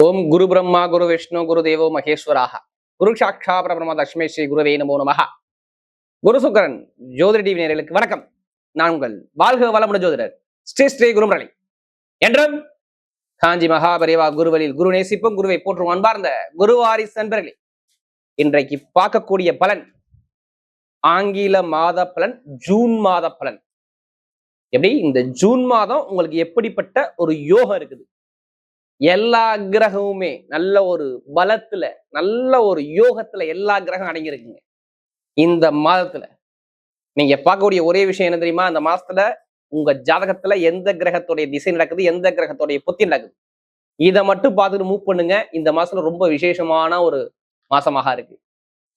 ஓம் குரு பிரம்மா குரு விஷ்ணு குரு தேவோ மகேஸ்வராக குரு சாட்சா பரபிரம்ம தஸ்மை ஸ்ரீ குருவே நமோ நமஹ. குரு சுக்கரன் ஜோதிட டிவி நேயர்களுக்கு வணக்கம். நான் உங்கள் வாழ்க வளமுட ஜோதிடர் ஸ்ரீ ஸ்ரீ குருமுரளி. என்றும் காஞ்சி மகாபரிவா குருவலில் குரு நேசிப்பும் குருவை போற்றும் அன்பார்ந்த குருவாரி நண்பர்களே, இன்றைக்கு பார்க்கக்கூடிய பலன் ஆங்கில மாத பலன், ஜூன் மாத பலன். எப்படி இந்த ஜூன் மாதம் உங்களுக்கு எப்படிப்பட்ட ஒரு யோகம் இருக்குது, எல்லா கிரகமுமே நல்ல ஒரு பலத்துல நல்ல ஒரு யோகத்துல எல்லா கிரகம் அடங்கியிருக்குங்க. இந்த மாதத்துல நீங்க பார்க்கக்கூடிய ஒரே விஷயம் என்ன தெரியுமா? அந்த மாசத்துல உங்க ஜாதகத்துல எந்த கிரகத்துடைய திசை நடக்குது, எந்த கிரகத்துடைய புத்தி நடக்குது, இதை மட்டும் பார்த்துட்டு மூவ் பண்ணுங்க. இந்த மாசத்துல ரொம்ப விசேஷமான ஒரு மாசமாக இருக்கு.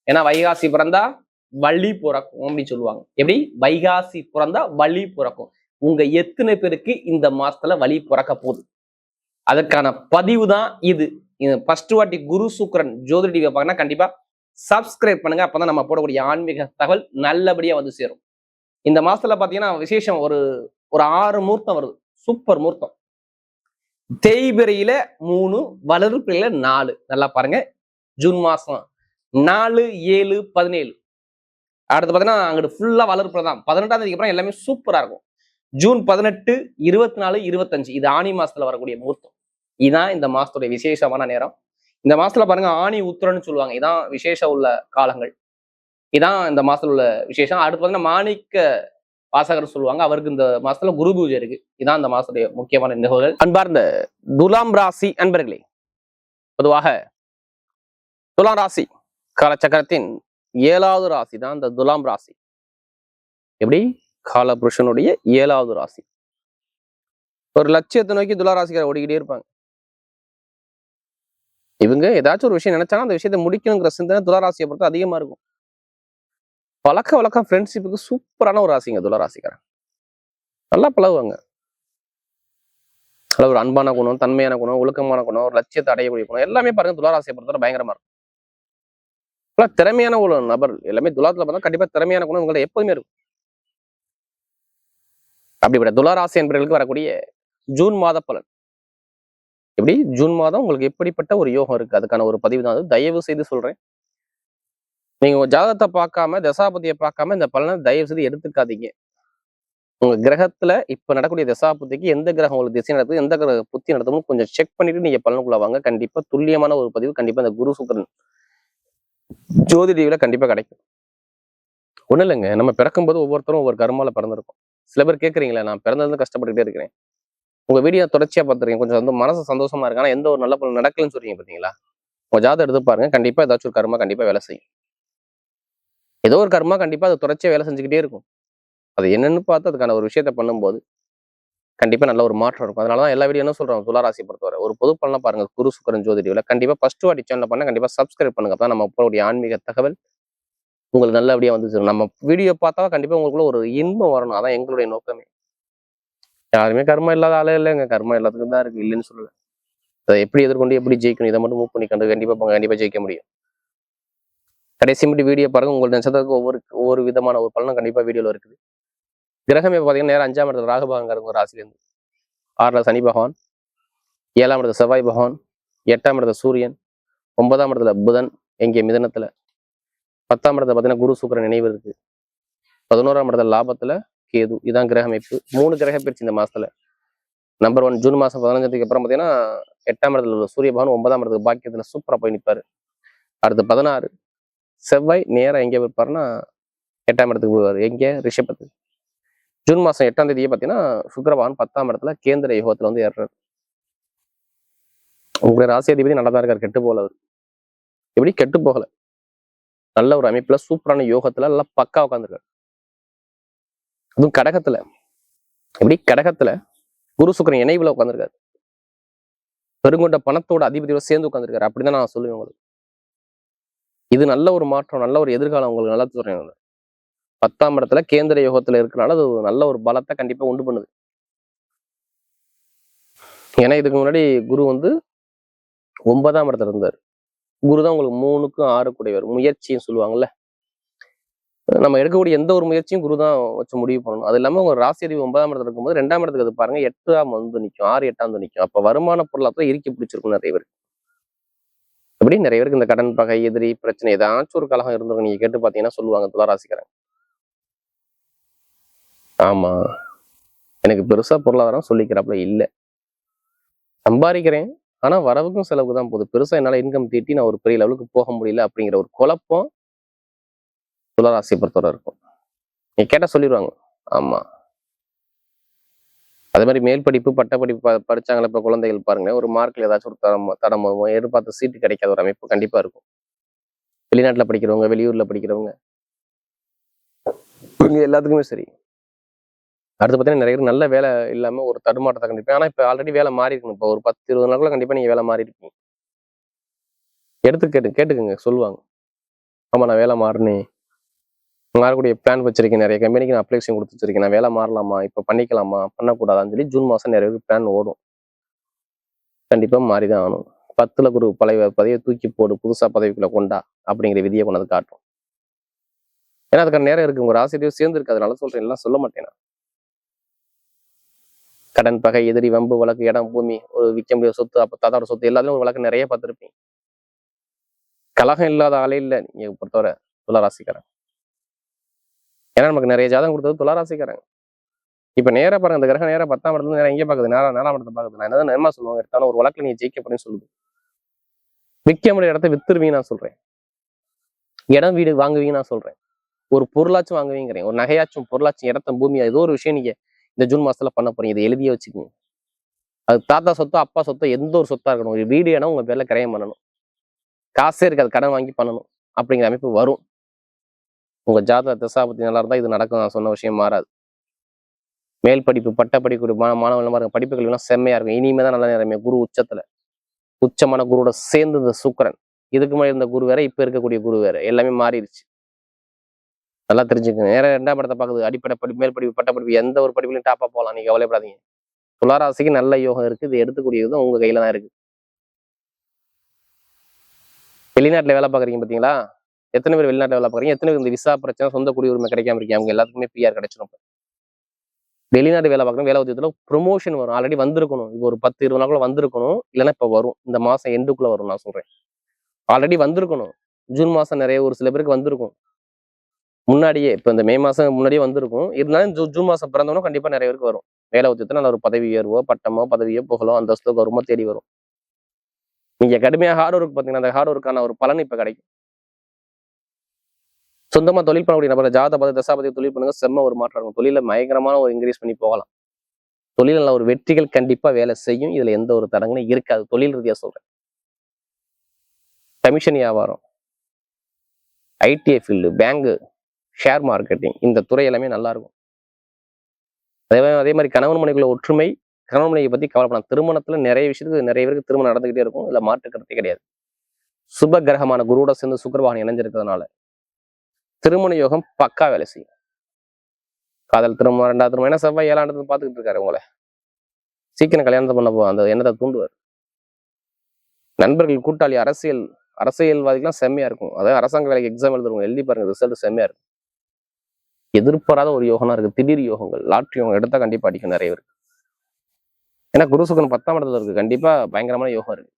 ஏன்னா வைகாசி பிறந்தா வள்ளி பிறக்கும் அப்படின்னு சொல்லுவாங்க. எப்படி வைகாசி பிறந்தா வள்ளி பிறக்கும். உங்க எத்தனை பேருக்கு இந்த மாசத்துல வழி பிறக்க போகுது, அதுக்கான பதிவு தான் இது. ஃபர்ஸ்ட் வாட்டி குரு சுக்கரன் ஜோதிட டிவியை பார்க்கணும், கண்டிப்பா சப்ஸ்கிரைப் பண்ணுங்க. அப்பதான் நம்ம போடக்கூடிய ஆன்மீக தகவல் நல்லபடியா வந்து சேரும். இந்த மாசத்துல பாத்தீங்கன்னா விசேஷம், ஒரு 6 முகூர்த்தம் வருது. சூப்பர் முகூர்த்தம். தேய்பிரையில 3, வளர்பிறையில 4. நல்லா பாருங்க, ஜூன் மாசம் 4, 7, 17. அடுத்து பாத்தீங்கன்னா அங்கிட்டு ஃபுல்லா வளர்ப்பிறை தான். 18ஆம் தேதிக்கு அப்புறம் எல்லாமே சூப்பரா இருக்கும். ஜூன் 18, 24, 25 இது ஆனி மாசத்துல வரக்கூடிய முகூர்த்தம். இதுதான் இந்த மாசத்துடைய விசேஷமான நேரம். இந்த மாசத்துல பாருங்க ஆணி உத்திரன்னு சொல்லுவாங்க. இதான் விசேஷம் உள்ள காலங்கள். இதான் இந்த மாசத்துல உள்ள விசேஷம். அடுத்து பாத்தீங்கன்னா மாணிக்க வாசகர் சொல்லுவாங்க, அவருக்கு இந்த மாசத்துல குரு பூஜை இருக்கு. இதான் இந்த மாசத்துடைய முக்கியமான நிகழ்வுகள். அன்பார்ந்த துலாம் ராசி அன்பர்களே, பொதுவாக துலாம் ராசி காலச்சக்கரத்தின் 7வது ராசி தான் இந்த துலாம் ராசி. எப்படி காலபுருஷனுடைய 7வது ராசி. ஒரு லட்சியத்தை நோக்கி துலா ராசிக்கார ஓடிக்கிட்டே இருப்பாங்க. இவங்க ஏதாச்சும் ஒரு விஷயம் நினைச்சாலும் அந்த விஷயத்தை முடிக்கணுங்கிற சிந்தனை துளாராசியை பொறுத்து அதிகமா இருக்கும். பழக்க வழக்கம் ஃப்ரெண்ட்ஷிப்புக்கு சூப்பரான ஒரு ராசிங்க துளாராசிக்காரன். நல்லா பழகுவாங்க. நல்ல ஒரு அன்பான குணம், தன்மையான குணம், ஒழுக்கமான குணம், ஒரு லட்சியத்தை அடையக்கூடிய குணம் எல்லாமே பாருங்க துளாராசியை பொறுத்தவரை பயங்கரமா இருக்கும். திறமையான ஒரு நபர் எல்லாமே துலாத்துல பார்த்தா கண்டிப்பா திறமையான குணம் உங்கள்ட்ட எப்போதுமே இருக்கும். அப்படிப்பட்ட துளாராசி என்பவர்களுக்கு வரக்கூடிய ஜூன் மாத பலன். எப்படி ஜூன் மாதம் உங்களுக்கு எப்படிப்பட்ட ஒரு யோகம் இருக்கு, அதுக்கான ஒரு பதிவு தான் அது. தயவு செய்து சொல்றேன், நீங்க உங்க ஜாதகத்தை பார்க்காம, தசாபதியை பார்க்காம இந்த பலனை தயவு செய்து எடுத்துக்காதீங்க. உங்க கிரகத்துல இப்ப நடக்கூடிய தசாபதிக்கு எந்த கிரகம் உங்களுக்கு திசை நடத்துது, எந்த கிரக புத்தி நடத்தும் கொஞ்சம் செக் பண்ணிட்டு நீங்க பலனுக்குள்ள வாங்க. கண்டிப்பா துல்லியமான ஒரு பதிவு கண்டிப்பா இந்த குரு சுக்கரன் ஜோதிடியில கண்டிப்பா கிடைக்கும். ஒண்ணு இல்லைங்க, நம்ம பிறக்கும்போது ஒவ்வொருத்தரும் ஒவ்வொரு கர்மால பிறந்திருக்கும். சில பேர் கேட்கறீங்களா, நான் பிறந்தது கஷ்டப்பட்டுக்கிட்டே இருக்கிறேன், உங்க வீடியோ தொடர்ச்சியா பார்த்துருக்கீங்க, கொஞ்சம் வந்து மனசு சந்தோஷமா இருக்கு, ஆனா எந்த ஒரு நல்ல பலன் நடக்கலன்னு சொல்றீங்க பாத்தீங்களா? உங்க ஜாதகம் எடுத்து பாருங்க, கண்டிப்பா ஏதாச்சும் ஒரு கர்மா கண்டிப்பா வேலை செய்யும். ஏதோ ஒரு கர்மா கண்டிப்பா அது தொடர்ச்சியா வேலை செஞ்சுக்கிட்டே இருக்கும். அது என்னன்னு பார்த்து அதுக்கான ஒரு விஷயத்த பண்ணும்போது கண்டிப்பா நல்ல ஒரு மாற்றம் இருக்கும். அதனாலதான் எல்லா வீடியோ என்ன சொல்றோம், துளாராசியை பொறுத்தவரை ஒரு பொது பலனா பாருங்க குரு சுக்கரன் ஜோதிடியில. கண்டிப்பா ஃபர்ஸ்ட் வாட்டி சேனல் பண்ண கண்டிப்பா சப்ஸ்கிரைப் பண்ணுங்க. அப்பதான் நம்ம போகக்கூடிய ஆன்மீக தகவல் உங்களுக்கு நல்லபடியா வந்து சேரும். நம்ம வீடியோ பார்த்தா கண்டிப்பா உங்களுக்குள்ள ஒரு இன்பம் வரணும், அதான் எங்களுடைய நோக்கமே. யாருமே கர்மா இல்லாத ஆளே இல்லைங்க, கர்மா எல்லாத்துக்கும் தான் இருக்கு, இல்லைன்னு சொல்லல. அதை எப்படி எதிர்கொண்டு எப்படி ஜெயிக்கணும், இதை மட்டும் மூவ் பண்ணி கண்டிப்பா ஜெயிக்க முடியும். கடைசி மட்டும் வீடியோ பாருங்க, உங்களுக்கு நட்சத்திரத்துக்கு ஒவ்வொரு விதமான ஒரு பலனும் கண்டிப்பா வீடியோல இருக்குது. கிரகமே பாத்தீங்கன்னா நேரம் 5ஆம் இடத்துல ராகுபகங்காரங்க ஒரு ராசிலேருந்து, 6ல சனி பகவான், 7ஆம் இடத்துல செவ்வாய் பகவான், 8ஆம் இடத்துல சூரியன், 9ஆம் இடத்துல புதன், எங்கே மிதனத்துல, 10ஆம் இடத்துல பாத்தீங்கன்னா குரு சுக்கிரன் நினைவு இருக்கு, 11ஆம் இடத்துல லாபத்துல கேது. இதான் கிரக அமைப்பு. 3 கிரக பயிற்சி இந்த மாசத்துல. நம்பர் 1 ஜூன் மாசம் 15 அப்புறம் பாத்தீங்கன்னா 8ஆம் இடத்துல உள்ள சூரிய பகவான் 9ஆம் இடத்துக்கு பாக்கியத்துல சூப்பரா போய் நிற்பாரு. அடுத்து 16 செவ்வாய் நேரம் எங்க இருப்பாருன்னா 8ஆம் இடத்துக்கு போவாரு, எங்க ரிஷபத்துக்கு. ஜூன் மாசம் 8ஆம் தேதியே பாத்தீங்கன்னா சுக்கிரபகவான் 10ஆம் இடத்துல கேந்திர யோகத்துல வந்து ஏறுறாரு. உங்களுடைய ராசி அதிபதி நல்லா தான் இருக்காரு, கெட்டு போகல. அவர் எப்படி கெட்டு போகல, நல்ல ஒரு அமைப்புல சூப்பரான யோகத்துல நல்லா பக்கா உட்காந்துருக்காரு. அதுவும் கடகத்துல, எப்படி கடகத்துல குரு சுக்கிரன் இணைவுல உட்காந்துருக்காரு. பெருங்கொண்ட பணத்தோட அதிபதியோட சேர்ந்து உட்காந்துருக்காரு. அப்படிதான் நான் சொல்லுவேன் உங்களுக்கு. இது நல்ல ஒரு மாற்றம், நல்ல ஒரு எதிர்காலம் உங்களுக்கு நல்லா சொல்றேன். 10ஆம் இடத்துல கேந்திர யோகத்துல இருக்கனால அது நல்ல ஒரு பலத்தை கண்டிப்பா உண்டு பண்ணுது. ஏன்னா இதுக்கு முன்னாடி குரு வந்து 9ஆம் இடத்துல இருந்தார். குரு தான் உங்களுக்கு 3க்கும் 6 கூடையவர், முயற்சின்னு சொல்லுவாங்கல்ல. நம்ம எடுக்கக்கூடிய எந்த ஒரு முயற்சியும் குரு தான் வச்சு முடிவு பண்ணணும். அது இல்லாம உங்க ராசி அதிபதி 9ஆம் இடத்துல இருக்கும்போது 2ஆம் இடத்துக்கு அது பாருங்க 8ஆம் வந்து நிற்கும், 6, 8ஆம் வந்து நிற்கும். அப்ப வருமான பொருளாதாரத்துல இறுக்கி பிடிச்சிருக்கும் நிறைய பேர். எப்படி நிறைய பேருக்கு இந்த கடன் பகை எதிரி பிரச்சனை ஏதாச்சும் ஒரு கலகம் இருந்தவங்க நீங்க கேட்டு பாத்தீங்கன்னா சொல்லுவாங்க துளாராசிக்காரங்க. ஆமா, எனக்கு பெருசா பொருளாதாரம் சொல்லிக்கிறாப்புல இல்ல, சம்பாதிக்கிறேன் ஆனா வரவுக்கும் செலவுக்கு தான் போகுது, பெருசா என்னால இன்கம் தீட்டி நான் ஒரு பெரிய லெவலுக்கு போக முடியல அப்படிங்கிற ஒரு குழப்பம் துளாராசியை பொறுத்தவரை இருக்கும். நீ கேட்டா சொல்லிடுவாங்க. ஆமா, அதே மாதிரி மேல் படிப்பு பட்ட படிப்பு படிச்சாங்களே இப்ப குழந்தைகள் பாருங்களேன், ஒரு மார்க்ல ஏதாச்சும் ஒரு தடம் எதிர்பார்த்த சீட்டு கிடைக்காத ஒரு அமைப்பு கண்டிப்பா இருக்கும். வெளிநாட்டுல படிக்கிறவங்க, வெளியூர்ல படிக்கிறவங்க, இவங்க எல்லாத்துக்குமே சரி. அடுத்து பார்த்தீங்கன்னா நிறைய பேர் நல்ல வேலை இல்லாம ஒரு தடுமாற்றத்தை கண்டிப்பா. ஆனா இப்ப ஆல்ரெடி வேலை மாறி இருக்கணும். இப்போ ஒரு 10-20 நாளுக்குள்ள கண்டிப்பா நீங்க வேலை மாறி இருக்கீங்க. எடுத்து கேட்டுக்குங்க சொல்லுவாங்க. ஆமா, நான் வேலை மாறினேன், மாறக்கூடிய பிளான் வச்சிருக்கேன், நிறைய கம்பெனிக்கு நான் அப்ளிகேஷன் கொடுத்து வச்சிருக்கேன், நான் வேலை மாறலாமா, இப்ப பண்ணிக்கலாமா பண்ணக்கூடாதான்னு சொல்லி ஜூன் மாசம் நிறைய பேருக்கு பிளான் ஓடும். கண்டிப்பா மாறிதான் ஆகணும். 10ல ஒரு பழைய பதவியை தூக்கி போடு, புதுசா பதவிக்குள்ள கொண்டா அப்படிங்கிற விதியை கொண்டாந்து காட்டும். ஏன்னா அதுக்கான நேரம் இருக்கு, உங்க ஆசிரியர் சேர்ந்து இருக்கு, அதனால சொல்றேன், எல்லாம் சொல்ல மாட்டேன். கடன் பகை எதிரி வம்பு வழக்கு இடம் பூமி ஒரு விற்க முடியாத சொத்து, அப்ப தாத்தாவோட சொத்து எல்லாத்துலயும் வழக்கு நிறைய பார்த்துருப்பீங்க. கலகம் இல்லாத ஆளே இல்லை நீங்க பொறுத்தவரை துளாராசிக்காரன். ஏன்னா நமக்கு நிறைய ஜாதகம் கொடுத்தது துளாராசிக்காரங்க. இப்ப நேரா பாருங்க, அந்த கிரகம் நேரம் 10ஆம் இடத்துல நேரம் எங்கே பாக்குது, 4ஆம் இடத்தை பாக்குது. நான் என்னதான் நேரமா சொல்லுவாங்க, எடுத்தாலும் ஒரு வழக்குல நீங்க ஜெயிக்க போறேன்னு சொல்லுது. விற்க முடிய இடத்த வித்துருவீங்க நான் சொல்றேன், இடம் வீடு வாங்குவீங்க நான் சொல்றேன், ஒரு பொருளாச்சும் வாங்குவீங்கிறேன், ஒரு நகையாச்சும் பொருளாச்சும் இடத்த பூமி ஏதோ ஒரு விஷயம் நீங்க இந்த ஜூன் மாசத்துல பண்ண போறீங்க. இதை எழுதியே வச்சுக்கோங்க. அது தாத்தா சொத்தோ அப்பா சொத்தோ எந்த ஒரு சொத்தா இருக்கணும், ஒரு வீடு இடம் உங்க பேர்ல கிரயம் பண்ணணும், காசே இருக்காது கடன் வாங்கி பண்ணணும் அப்படிங்கிற அமைப்பு வரும். உங்க ஜாதக தசாபத்தி நல்லா இருந்தா இது நடக்கும், நான் சொன்ன விஷயம் மாறாது. மேல் படிப்பு பட்ட படிப்பு மாணவர்கள் படிப்புகள் எல்லாம் செம்மையா இருக்கும். இனிமே தான் நல்ல நேரமே, குரு உச்சத்துல, உச்சமான குருவோட சேர்ந்து இந்த சுக்கிரன், இதுக்கு முன்னாடி இருந்த குரு வேற, இப்ப இருக்கக்கூடிய குரு வேற, எல்லாமே மாறிடுச்சு. நல்லா தெரிஞ்சுக்கங்க. நேரம் 2ஆம் இடத்தை பாக்குது, அடிப்படை படிப்பு மேல் படிப்பு பட்ட படிப்பு எந்த ஒரு படிப்புலையும் டாப்பா போகலாம், நீங்க கவலைப்படாதீங்க. துளாராசிக்கு நல்ல யோகம் இருக்கு, இது எடுத்துக்கூடியதும் உங்க கையில தான் இருக்கு. வெளிநாட்டுல வேலை பாக்குறீங்க பாத்தீங்களா, எத்தனை பேர் வெளிநாட்டுல வேலை பாக்குறீங்க, எத்தனை பேர் இந்த விசா பிரச்சனை சொந்த குடியுரிமை கிடைக்காம இருக்கீங்க, அவங்க எல்லாத்துக்குமே பிஆர் கிடைச்சிடும். வெளிநாட்டு வேலை பார்க்கணும், வேலை உத்தியத்துல ப்ரொமோஷன் வரும், ஆல்ரெடி வந்திருக்கணும், இப்போ ஒரு 10-20 நாளுக்குள்ள வந்திருக்கணும், இல்லைன்னா இப்ப வரும், இந்த மாசம் எண்டுக்குள்ள வரும் நான் சொல்றேன். ஆல்ரெடி வந்திருக்கணும், ஜூன் மாசம் நிறைய ஒரு சில பேருக்கு வந்திருக்கும், முன்னாடியே இப்ப இந்த மே மாசம் முன்னாடியே வந்திருக்கும். இருந்தாலும் ஜூன் மாசம் பிறந்தவனும் கண்டிப்பா நிறைய பேருக்கு வரும். வேலை உத்தியத்துல நல்ல ஒரு பதவி உயர்வோ பட்டமோ பதவியோ புகழோ அந்தஸ்தோ கௌரவமோ தேடி வரும். நீங்க கடுமையா ஹார்ட் ஒர்க் பாத்தீங்கன்னா அந்த ஹார்ட் ஒர்க்கான ஒரு பலன் இப்ப கிடைக்கும். சொந்தமா தொழில் பண்ணக்கூடிய நபர் ஜாதக தசாபதி தொழில் பண்ணுங்க, செம்ம ஒரு மாற்றம் இருக்கும். தொழில பயங்கரமான ஒரு இன்க்ரீஸ் பண்ணி போகலாம். தொழில் நல்ல ஒரு வெற்றிகள் கண்டிப்பா வேலை செய்யும், இதுல எந்த ஒரு தடங்களும் இருக்காது. தொழில் ரீதியா சொல்றேன். கமிஷன் வியாபாரம், ITI field, bank, share marketing, இந்த துறை எல்லாமே நல்லா இருக்கும். அதே மாதிரி கணவன் மனைவிக்குள்ள ஒற்றுமை, கணவன் மனைவியை பத்தி கவலைப்படலாம். திருமணத்துல நிறைய விஷயத்துக்கு நிறைய பேருக்கு திருமணம் நடந்துகிட்டே இருக்கும், இதுல மாற்று கருத்தே கிடையாது. சுப கிரகமான குருவோட சேர்ந்து சுக்கிரவாகனம் இணைஞ்சிருக்கிறதுனால திருமண யோகம் பக்கா வேலை செய்யும். காதல் திருமணம், 2வது திருமணம், ஏன்னா செவ்வாய் 7ஆம் இடத்துல பாத்துக்கிட்டு இருக்காரு உங்களை, சீக்கிரம் கல்யாணத்தை பண்ண அந்த எண்ணத்தை தூண்டுவார். நண்பர்கள் கூட்டாளி அரசியல்வாதிகள்லாம் செம்மையா இருக்கும். அதாவது அரசாங்க வேலைக்கு எக்ஸாம் எழுதுறவங்க எழுதி பாருங்க, ரிசல்ட் செம்மையா இருக்கும். எதிர்பாராத ஒரு யோகம்னா இருக்கு, திடீர் யோகங்கள், லாட்ரி யோகம் எடுத்தா கண்டிப்பா அடிக்கும் நிறைய இருக்கு. ஏன்னா குரு சுக்கிரன் 10ஆம் இடத்துல இருக்கு, கண்டிப்பா பயங்கரமான யோகம் இருக்கு.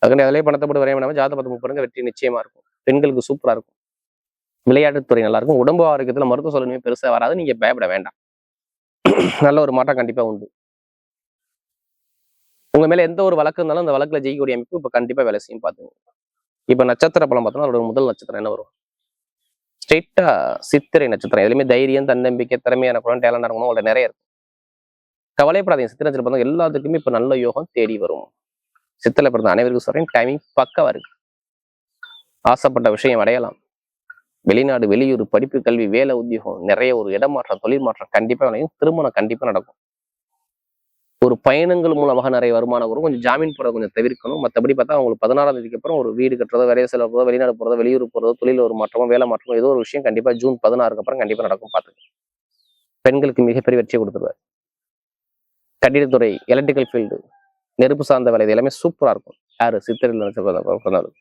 அதுக்காண்டி அதிலே பணத்தை போட்டு வரைய வேண்டாம ஜாதக 10 வெற்றி நிச்சயமா இருக்கும். பெண்களுக்கு சூப்பரா இருக்கும். விளையாட்டுத்துறை நல்லா இருக்கும். உடம்பு ஆரோக்கியத்துல மருத்துவ சோதனை பெருசா வராது, நீங்க பயப்பட வேண்டாம். நல்ல ஒரு மாற்றம் கண்டிப்பா உண்டு. உங்க மேல எந்த ஒரு வழக்கு இருந்தாலும் அந்த வழக்குல ஜெயிக்கக்கூடிய அமைப்பு இப்ப கண்டிப்பா வேலை செய்யும் பாத்துங்க. இப்ப நட்சத்திர பலம் பார்த்தோம்னா அதோட முதல் நட்சத்திரம் என்ன வரும், ஸ்ட்ரெயிட்டா சித்திரை நட்சத்திரம். எதுலையுமே தைரியம், தன்னம்பிக்கை, திறமையான குழந்தை, டேலண்ட் இருக்கணும், உங்களோட நிறைய இருக்கும். கவலைப்படாதீங்க. சித்திரை நட்சத்திரம் பார்த்தா எல்லாத்துக்குமே இப்ப நல்ல யோகம் தேடி வரும். சித்திரை பிறந்த அனைவருக்கும் சொல்றேன், டைமிங் பக்கவா இருக்கு. ஆசைப்பட்ட விஷயம் அடையலாம். வெளிநாடு, வெளியூர், படிப்பு, கல்வி, வேலை, உத்தியோகம், நிறைய ஒரு இடமாற்றம், தொழில் மாற்றம் கண்டிப்பா விளையும். திருமணம் கண்டிப்பா நடக்கும். ஒரு பயணங்கள் மூலமாக நிறைய வருமானம் வரும். கொஞ்சம் ஜாமீன் போறதை கொஞ்சம் தவிர்க்கணும். மற்றபடி பார்த்தா அவங்களுக்கு 16ஆம் தேதிக்கு அப்புறம் ஒரு வீடு கட்டுறதோ, வேலையை செலவு போறதோ, வெளிநாடு போறதோ, வெளியூர் போறதோ, தொழில் ஒரு மாற்றமோ, வேலை மாற்றமோ, ஏதோ ஒரு விஷயம் கண்டிப்பா ஜூன் 16க்கு அப்புறம் கண்டிப்பா நடக்கும் பாத்துக்க. பெண்களுக்கு மிகப்பெரிய வெற்றியை கொடுத்துருவார். கட்டிடத்துறை, எலக்ட்ரிக்கல் ஃபீல்டு, நெருப்பு சார்ந்த வேலை, இது எல்லாமே சூப்பரா இருக்கும். யாரு சித்திரையில்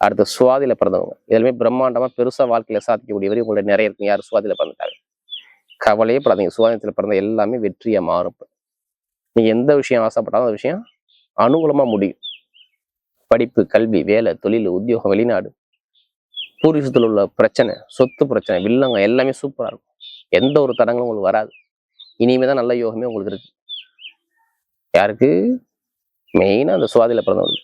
அடுத்து சுவாதியில பிறந்தவங்க எல்லாமே பிரம்மாண்டமா பெருசா வாழ்க்கையில சாதிக்கக்கூடிய வரை உங்களுடைய நிறைய இருக்கும். யாரு சுவாதியில பிறந்துட்டாங்க கவலையே படாதீங்க. சுவாதத்துல பிறந்த எல்லாமே வெற்றியா மாறும். நீங்க எந்த விஷயம் ஆசைப்பட்டாலும் அந்த விஷயம் அனுகூலமா முடியும். படிப்பு, கல்வி, வேலை, தொழில், உத்தியோகம், வெளிநாடு, பூர்வீகத்தில் உள்ள பிரச்சனை, சொத்து பிரச்சனை, வில்லங்க எல்லாமே சூப்பரா இருக்கும். எந்த ஒரு தடங்களும் உங்களுக்கு வராது. இனிமேதான் நல்ல யோகமே உங்களுக்கு இருக்கு. யாருக்கு? மெயினா அந்த சுவாதியில பிறந்தவர்கள்.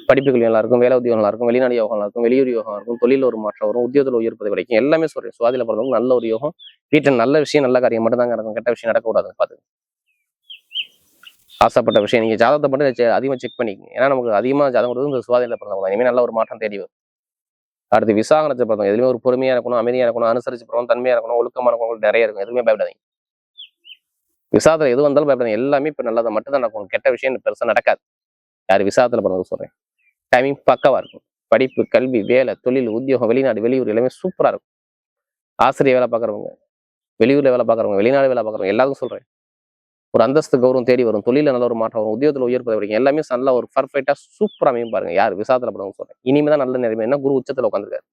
படிப்புகள் நல்லா இருக்கும், வேலை உத்தியோகம் நல்லா இருக்கும், வெளிநாடு யோகம் நல்லா இருக்கும், வெளியூர் யோகம் இருக்கும், தொழில் ஒரு மாற்றம் வரும், உத்தியோகத்தில் உயர்ப்பது கிடைக்கும். எல்லாமே சொல்றேன். சுவாதியில பிறந்தவங்க நல்ல ஒரு யோகம். வீட்டில் நல்ல விஷயம், நல்ல காரியம் மட்டும் தாங்க நடக்கும். கெட்ட விஷயம் நடக்கக்கூடாது. பார்த்து ஆசைப்பட்ட விஷயம் நீங்க ஜாதகத்தை மட்டும் அதிகமாக செக் பண்ணிக்கங்க. ஏன்னா நமக்கு அதிகமாக ஜாதகம் கொடுத்து இந்த சுவாதியில பிறந்தவங்க தான். இனிமேல் நல்ல ஒரு மாற்றம் தேடி வரும். அடுத்து விசாகனத்தை பிறந்தவங்க எதுவுமே ஒரு பொறுமையா இருக்கணும், அமைதியா இருக்கணும், அனுசரிச்சு போகணும், தன்மையா இருக்கணும், ஒழுக்கமா இருக்கணும், நிறைய இருக்கும். எதுவுமே பயப்படாதீங்க. விசாதத்துல எது வந்தாலும் பயப்படாதீங்க. எல்லாமே இப்ப நல்லதை மட்டும் தான் நடக்கும். கெட்ட விஷயம் பெருசா நடக்காது. யார் விசாதத்துல பிறந்தவங்க சொல்றேன். டைமிங் பக்காவா இருக்கும். படிப்பு, கல்வி, வேலை, தொழில், உத்தியோகம், வெளிநாடு, வெளியூர் எல்லாமே சூப்பரா இருக்கும். ஆசிரியர் வேலை பார்க்குறவங்க, வெளியூர்ல வேலை பார்க்குறவங்க, வெளிநாடு வேலை பார்க்குறவங்க எல்லாருக்கும் சொல்றேன். ஒரு அந்தஸ்து கௌரவம் தேடி வரும். தொழில நல்ல ஒரு மாற்றம் வரும். உத்தியோகத்துல உயர்ப்பதை வரைக்கும் எல்லாமே நல்ல ஒரு பர்ஃபெக்டா சூப்பரா அமையும் பாருங்க. யார் விசாதத்துல பிறந்தவங்க சொல்றேன். இனிமேதான் நல்ல நிலைமை என்ன குரு உச்சத்துல உட்காந்துருக்காரு.